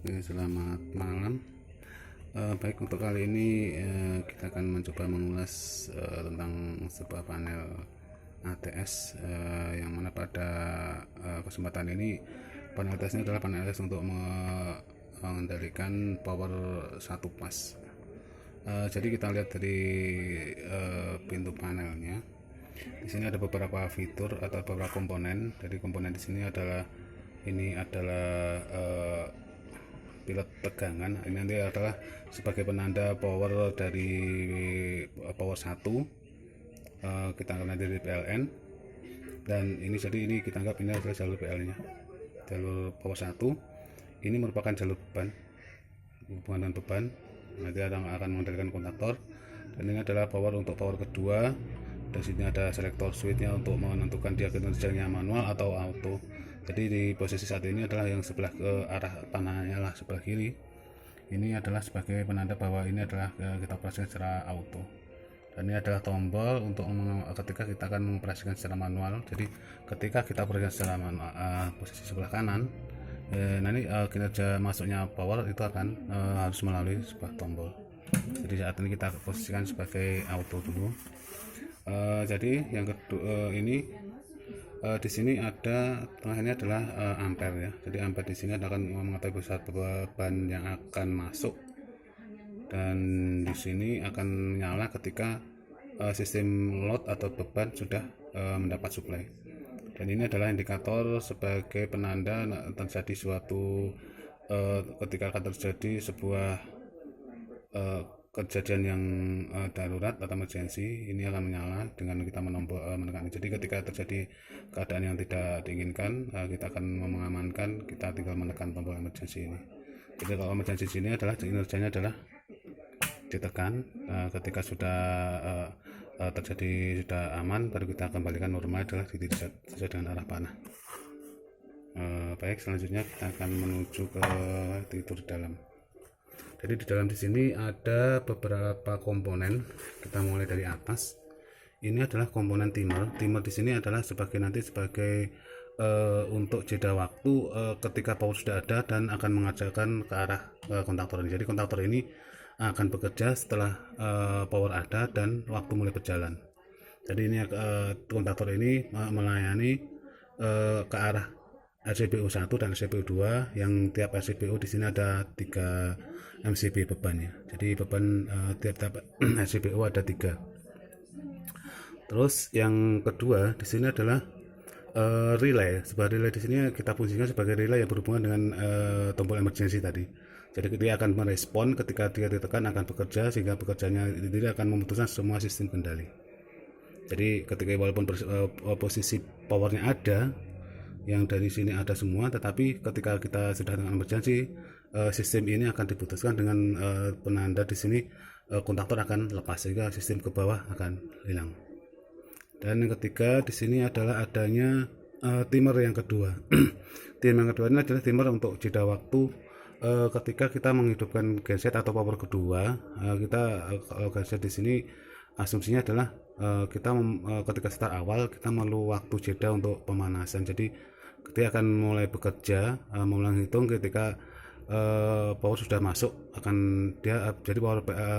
Oke, selamat malam. Baik, untuk kali ini kita akan mencoba mengulas tentang sebuah panel ATS, yang mana pada kesempatan ini panel ATS ini adalah panel ATS untuk mengendalikan power satu pas. Jadi kita lihat dari pintu panelnya. Di sini ada beberapa fitur atau beberapa komponen. Jadi komponen di sini adalah pilot tegangan. Ini nanti adalah sebagai penanda power dari power 1. Kita akan nanti dari PLN, dan ini jadi ini kita anggap ini adalah jalur PL nya, jalur power 1. Ini merupakan jalur beban, hubungan dengan beban. Nanti akan mengendalikan kontaktor, dan ini adalah power untuk power kedua. Di sini ada selektor switchnya untuk menentukan dia kinerjanya manual atau auto. Jadi di posisi saat ini adalah yang sebelah ke arah panahnya lah, sebelah kiri. Ini adalah sebagai penanda bahwa ini adalah kita operasikan secara auto. Dan ini adalah tombol untuk ketika kita akan mengoperasikan secara manual. Jadi ketika kita operasikan secara manual, posisi sebelah kanan, nanti kinerja masuknya power itu akan harus melalui sebuah tombol. Jadi saat ini kita posisikan sebagai auto dulu. Jadi yang kedua ini di sini ada tengahnya adalah ampere ya. Jadi ampere di sini akan mengetahui pusat beban yang akan masuk, dan di sini akan menyala ketika sistem load atau beban sudah mendapat suplai. Dan ini adalah indikator sebagai penanda terjadi suatu ketika akan terjadi sebuah kejadian yang darurat atau emergency. Ini akan menyala dengan kita menekan. Jadi ketika terjadi keadaan yang tidak diinginkan, kita akan mengamankan, kita tinggal menekan tombol emergency ini. Jadi kalau emergency sini adalah kinerjanya adalah ditekan. Ketika sudah terjadi, sudah aman, baru kita kembalikan normal, adalah sesuai dengan arah panah. Baik, selanjutnya kita akan menuju ke tidur dalam. Jadi di dalam di sini ada beberapa komponen. Kita mulai dari atas. Ini adalah komponen timer. Timer di sini adalah sebagai untuk jeda waktu ketika power sudah ada dan akan mengajarkan ke arah kontaktor ini. Jadi kontaktor ini akan bekerja setelah power ada dan waktu mulai berjalan. Jadi ini kontaktor ini melayani ke arah RCBO 1 dan RCBO 2, yang tiap RCBO di sini ada 3 MCB bebannya. Jadi beban tiap-tiap RCBO ada 3. Terus yang kedua di sini adalah relay. Sebuah relay di sini kita fungsikan sebagai relay yang berhubungan dengan tombol emergency tadi. Jadi dia akan merespon ketika dia ditekan, akan bekerja, sehingga bekerjanya dia akan memutuskan semua sistem kendali. Jadi ketika walaupun posisi powernya ada, yang dari sini ada semua, tetapi ketika kita sudah dengan emergency, sistem ini akan diputuskan dengan penanda di sini kontaktor akan lepas, sehingga sistem ke bawah akan hilang. Dan yang ketiga di sini adalah adanya timer yang kedua. Timer yang kedua ini adalah timer untuk jeda waktu ketika kita menghidupkan genset atau power kedua. Kalau genset di sini asumsinya adalah kita ketika start awal kita perlu waktu jeda untuk pemanasan. Jadi ketika akan mulai bekerja, mulai hitung ketika power sudah masuk, akan dia jadi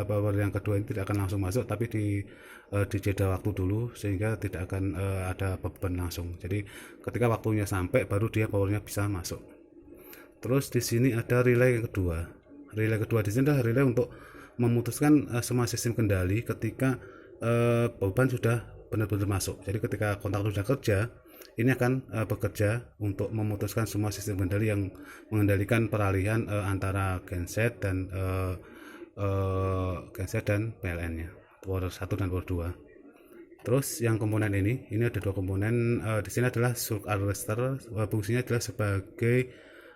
power yang kedua ini tidak akan langsung masuk, tapi di jeda waktu dulu, sehingga tidak akan ada beban langsung. Jadi ketika waktunya sampai baru dia powernya bisa masuk. Terus di sini ada relay yang kedua. Relay kedua di sini adalah relay untuk memutuskan semua sistem kendali ketika beban sudah benar-benar masuk. Jadi ketika kontaktor sudah kerja, ini akan bekerja untuk memutuskan semua sistem kendali yang mengendalikan peralihan antara genset dan PLN-nya, power 1 dan power 2. Terus yang komponen ini ada 2 komponen. Di sini adalah surge arrestor. Fungsinya adalah sebagai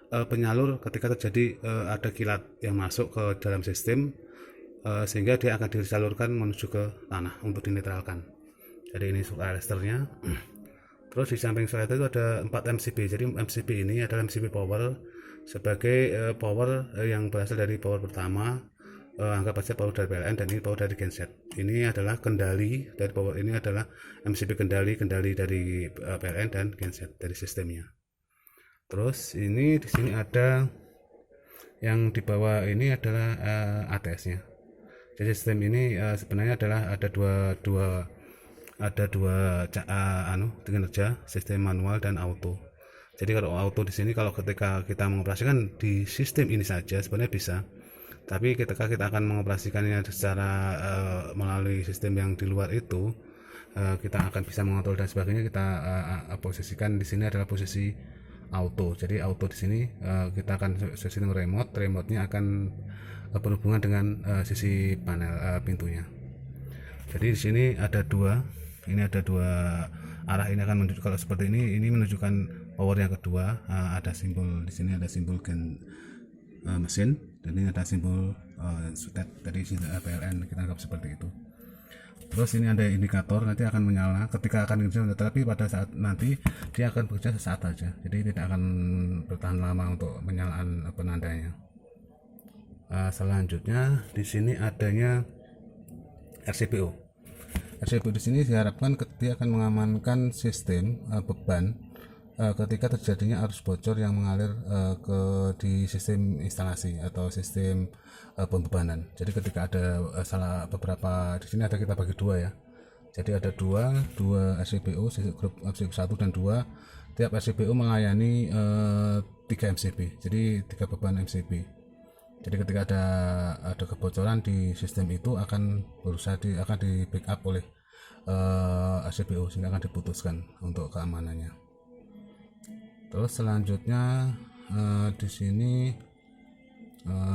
penyalur ketika terjadi ada kilat yang masuk ke dalam sistem, sehingga dia akan disalurkan menuju ke tanah untuk dinetralkan. Jadi ini surge arrestornya. Terus di samping saya itu ada 4 MCB. Jadi MCB ini adalah MCB power, sebagai power yang berasal dari power pertama. Anggap saja power dari PLN, dan ini power dari genset. Ini adalah kendali dari power ini adalah MCB kendali dari PLN dan genset dari sistemnya. Terus ini di sini ada Yang di bawah ini adalah ATS-nya. Jadi sistem ini sebenarnya adalah ada dua kinerja, sistem manual dan auto. Jadi kalau auto di sini, kalau ketika kita mengoperasikan di sistem ini saja sebenarnya bisa, tapi ketika kita akan mengoperasikannya secara melalui sistem yang di luar itu, kita akan bisa mengontrol dan sebagainya. Kita posisikan di sini adalah posisi auto. Jadi auto di sini kita akan sistem remote-nya akan berhubungan dengan sisi panel pintunya. Jadi di sini ada dua, ini ada dua arah. Ini akan menunjuk, kalau seperti ini menunjukkan power yang kedua. Ada simbol di sini, ada simbol mesin, dan ini ada simbol sutet dari PLN, kita anggap seperti itu. Terus ini ada indikator, nanti akan menyala ketika akan bekerja, tetapi pada saat nanti dia akan bekerja sesaat saja, jadi tidak akan bertahan lama untuk penyalaan penandanya. Selanjutnya di sini adanya RCPO. RCPO di sini diharapkan dia akan mengamankan sistem beban ketika terjadinya arus bocor yang mengalir di sistem instalasi atau sistem pembebanan. Jadi ketika ada salah beberapa, di sini ada, kita bagi dua ya. Jadi ada dua RCPO, grup RCPO 1 dan 2. Tiap RCPO melayani 3 MCB, jadi 3 beban MCB. Jadi ketika ada kebocoran di sistem itu akan akan di backup oleh RCPO, sehingga akan diputuskan untuk keamanannya. Terus selanjutnya di sini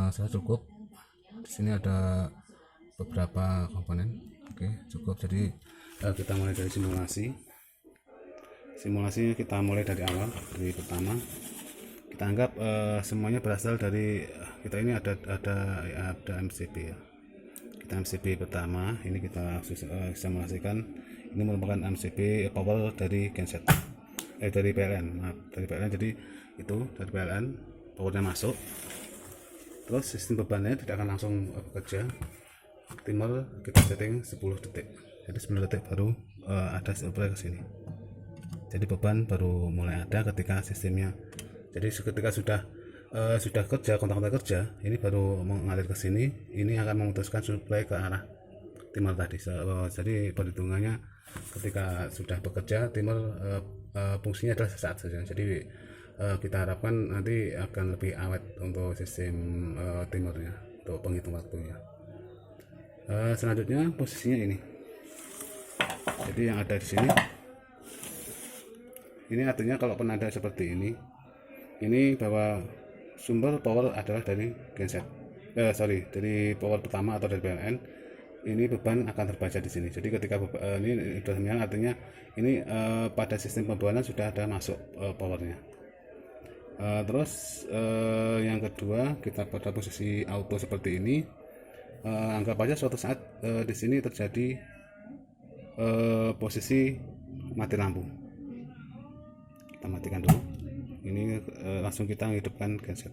saya cukup. Di sini ada beberapa komponen. Oke, cukup. Jadi kita mulai dari simulasinya kita mulai dari awal, dari pertama. Kita anggap semuanya berasal dari kita ini ada MCB ya. Kita MCB pertama ini kita simulasikan. Ini merupakan MCB power dari genset, dari PLN, dari PLN. Jadi itu dari PLN powernya masuk. Terus sistem bebannya tidak akan langsung bekerja. Timer kita setting 10 detik. Jadi 10 detik baru ada supply ke sini. Jadi beban baru mulai ada ketika sistemnya. Jadi ketika sudah kerja, kontak kerja, ini baru mengalir ke sini. Ini akan memutuskan supply ke arah timer tadi. Jadi perhitungannya ketika sudah bekerja, timer fungsinya adalah sesaat saja. Jadi kita harapkan nanti akan lebih awet untuk sistem timernya, untuk penghitung waktunya. Selanjutnya posisinya ini. Jadi yang ada di sini, ini artinya kalau penanda seperti ini bahwa sumber power adalah dari genset, dari power pertama atau dari PLN. Ini beban akan terbaca di sini. Jadi ketika ini sudah menyala, artinya ini pada sistem pembebanan sudah ada masuk powernya. Terus yang kedua, kita pada posisi auto seperti ini. Anggap aja suatu saat di sini terjadi posisi mati lampu. Kita matikan dulu. Ini langsung kita menghidupkan genset.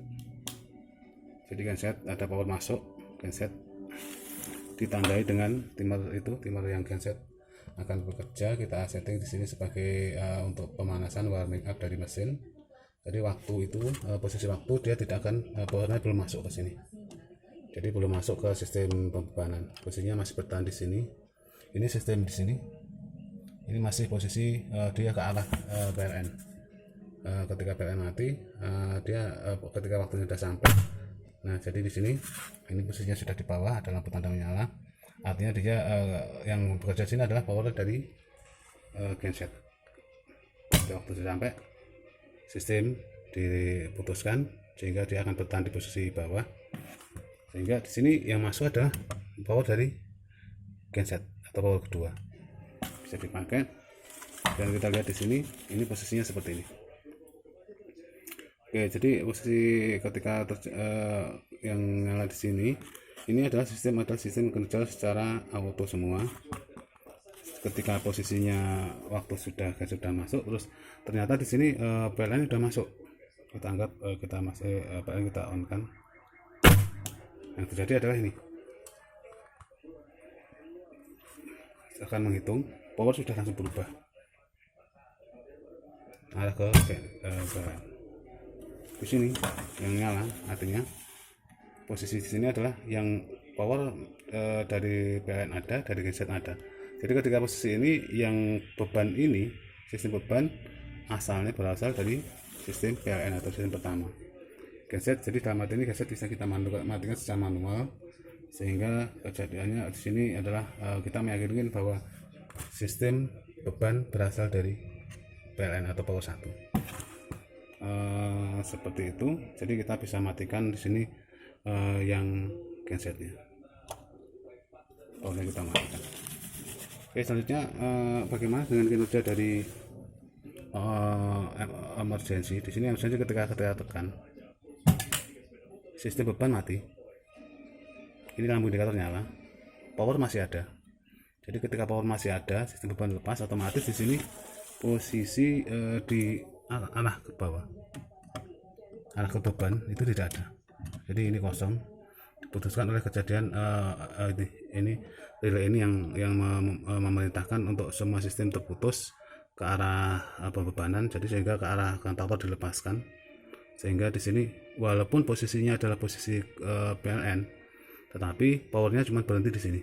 Jadi genset ada power masuk, genset ditandai dengan timer itu, timer yang genset akan bekerja. Kita setting di sini sebagai untuk pemanasan, warming up dari mesin. Jadi waktu itu posisi waktu dia tidak akan powernya belum masuk ke sini. Jadi belum masuk ke sistem pembebanan. Posisinya masih bertahan di sini. Ini sistem di sini. Ini masih posisi dia ke arah PLN. Ketika PLN mati, dia ketika waktunya sudah sampai. Nah, jadi di sini ini posisinya sudah di bawah, ada lampu tanda menyala. Artinya dia yang bekerja di sini adalah power dari genset. Ketika waktu sudah sampai, sistem diputuskan sehingga dia akan bertahan di posisi bawah. Sehingga di sini yang masuk adalah power dari genset atau power kedua. Bisa dipakai. Dan kita lihat di sini, ini posisinya seperti ini. Oke, jadi posisi ketika yang nyala di sini, ini adalah sistem kerja secara auto semua. Ketika posisinya waktu sudah masuk, terus ternyata di sini PLN sudah masuk. Kita anggap kita masih PLN kita on kan. Yang terjadi adalah ini. Akan menghitung, power sudah langsung berubah. Arah ke di sini yang nyala, artinya posisi di sini adalah yang power dari PLN ada, dari genset ada. Jadi ketika posisi ini yang beban ini, sistem beban asalnya berasal dari sistem PLN atau sistem pertama. Genset, jadi dalam arti ini genset bisa kita matikan secara manual, sehingga kejadiannya di sini adalah kita meyakinkan bahwa sistem beban berasal dari PLN atau power 1. Seperti itu. Jadi kita bisa matikan di sini yang gensetnya. Powernya kita matikan. Oke, selanjutnya bagaimana dengan kinerja dari emergency? Di sini emergency ketika tekan sistem beban mati. Ini lampu indikator nyala, power masih ada. Jadi ketika power masih ada, sistem beban lepas, otomatis di sini posisi di arah ke bawah, arah ke beban itu tidak ada. Jadi ini kosong, diputuskan oleh kejadian ini relay ini yang memerintahkan untuk semua sistem terputus ke arah bebanan. Jadi sehingga ke arah kantor dilepaskan, sehingga di sini walaupun posisinya adalah posisi PLN, tetapi powernya cuma berhenti di sini.